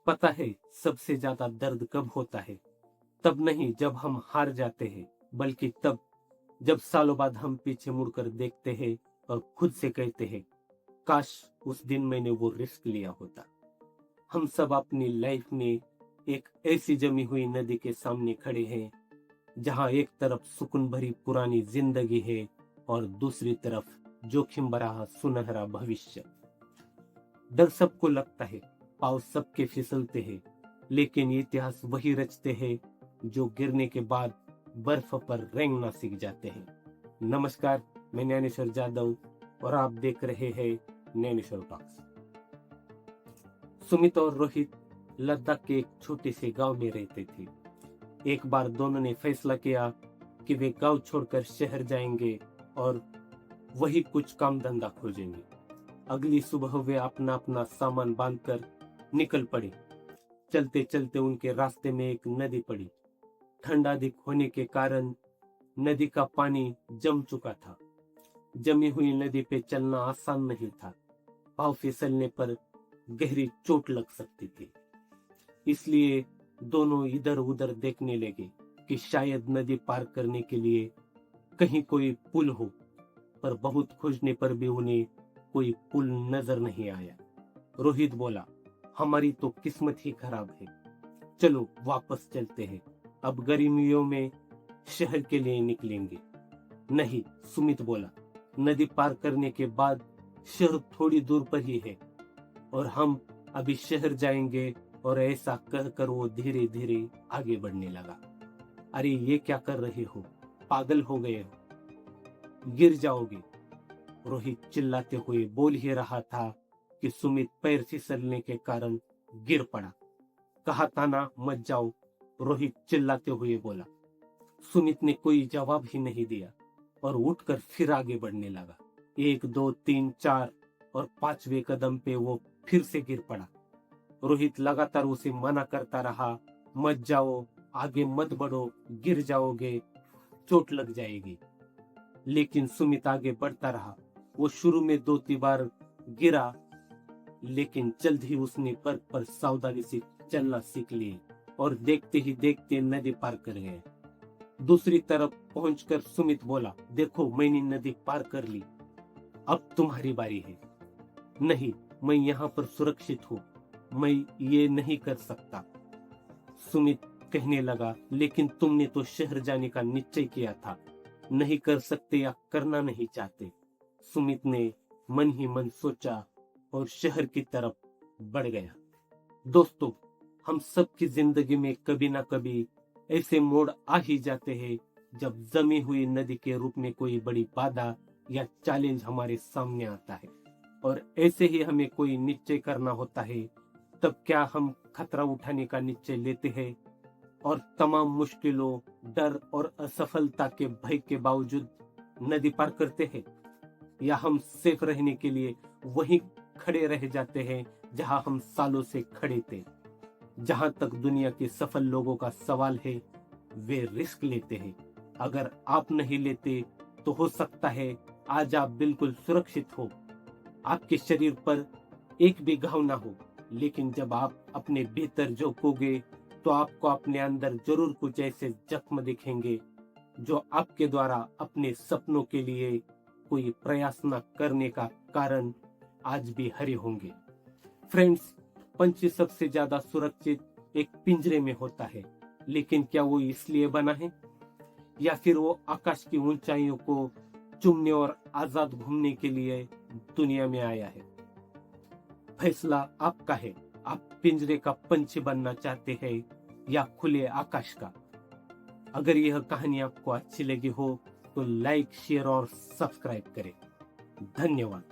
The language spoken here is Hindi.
पता है सबसे ज्यादा दर्द कब होता है? तब नहीं जब हम हार जाते हैं, बल्कि तब जब सालों बाद हम पीछे मुड़कर देखते हैं और खुद से कहते हैं, काश उस दिन मैंने वो रिस्क लिया होता। हम सब अपनी लाइफ में एक ऐसी जमी हुई नदी के सामने खड़े हैं जहां एक तरफ सुकून भरी पुरानी जिंदगी है और दूसरी तरफ जोखिम भरा सुनहरा भविष्य। डर सबको लगता है, पाँव सबके फिसलते हैं, लेकिन इतिहास वही रचते हैं जो गिरने के बाद बर्फ पर रेंगना सीख जाते हैं। नमस्कार, मैं ज्ञानेश्वर जादव और आप देख रहे हैं ज्ञानेश्वर टॉक्स। सुमित और रोहित लद्दाख के एक छोटे से गांव में रहते थे। एक बार दोनों ने फैसला किया कि वे गांव छोड़कर शहर जाएंगे और वही कुछ काम धंधा खोजेंगे। अगली सुबह वे अपना अपना सामान बांधकर निकल पड़े। चलते चलते उनके रास्ते में एक नदी पड़ी। ठंड अधिक होने के कारण नदी का पानी जम चुका था। जमी हुई नदी पे चलना आसान नहीं था। पांव फिसलने पर गहरी चोट लग सकती थी। इसलिए दोनों इधर उधर देखने लगे कि शायद नदी पार करने के लिए कहीं कोई पुल हो, पर बहुत खोजने पर भी उन्हें कोई पुल नजर नहीं आया। रोहित बोला, हमारी तो किस्मत ही खराब है, चलो वापस चलते हैं, अब गर्मियों में शहर के लिए निकलेंगे। नहीं, सुमित बोला, नदी पार करने के बाद शहर थोड़ी दूर पर ही है और हम अभी शहर जाएंगे। और ऐसा कहकर वो धीरे धीरे आगे बढ़ने लगा। अरे ये क्या कर रहे हो, पागल हो गए हो, गिर जाओगे, रोहित चिल्लाते हुए बोल ही रहा था कि सुमित पैर फिसलने के कारण गिर पड़ा। कहा था ना मत जाओ, रोहित चिल्लाते हुए बोला। सुमित ने कोई जवाब ही नहीं दिया और उठकर फिर आगे बढ़ने लगा। 1 2 3 4 और 5वें कदम पे वो फिर से गिर पड़ा। रोहित लगातार उसे मना करता रहा, मत जाओ, आगे मत बढ़ो, गिर जाओगे, चोट लग जाएगी। लेकिन सुमित आगे बढ़ता रहा। वो शुरू में 2-3 बार गिरा, लेकिन जल्द ही उसने बर्फ पर सावधानी से चलना सीख लिया और देखते ही देखते नदी पार कर गए। दूसरी तरफ पहुंचकर सुमित बोला, देखो मैंने नदी पार कर ली, अब तुम्हारी बारी है। नहीं, मैं यहाँ पर सुरक्षित हूँ, मैं ये नहीं कर सकता, सुमित कहने लगा। लेकिन तुमने तो शहर जाने का निश्चय किया था, नहीं कर सकते या करना नहीं चाहते, सुमित ने मन ही मन सोचा और शहर की तरफ बढ़ गया। दोस्तों, हम सबकी जिंदगी में कभी ना कभी ऐसे मोड़ आ ही जाते हैं जब जमी हुई नदी के रूप में कोई बड़ी बाधा या चैलेंज हमारे सामने आता है और ऐसे ही हमें कोई निश्चय करना होता है। तब क्या हम खतरा उठाने का निश्चय लेते हैं और तमाम मुश्किलों, डर और असफलता के भय के बावजूद नदी पार करते हैं, या हम सेफ रहने के लिए वहीं खड़े रह जाते हैं जहां हम सालों से खड़े थे। जहां तक दुनिया के सफल लोगों का सवाल है, वे रिस्क लेते हैं। अगर आप नहीं लेते तो हो सकता है आज आप बिल्कुल सुरक्षित हो, आपके शरीर पर एक भी घाव ना हो, लेकिन जब आप अपने भीतर झोंकोगे तो आपको अपने अंदर जरूर कुछ ऐसे जख्म दिखेंगे जो आपके द्वारा अपने सपनों के लिए कोई प्रयास न करने का कारण आज भी हरे होंगे। फ्रेंड्स, पंछी सबसे ज्यादा सुरक्षित एक पिंजरे में होता है, लेकिन क्या वो इसलिए बना है या फिर वो आकाश की ऊंचाइयों को चूमने और आजाद घूमने के लिए दुनिया में आया है? फैसला आपका है। आप पिंजरे का पंछी बनना चाहते हैं या खुले आकाश का? अगर यह कहानी आपको अच्छी लगी हो तो लाइक, शेयर और सब्सक्राइब करें। धन्यवाद।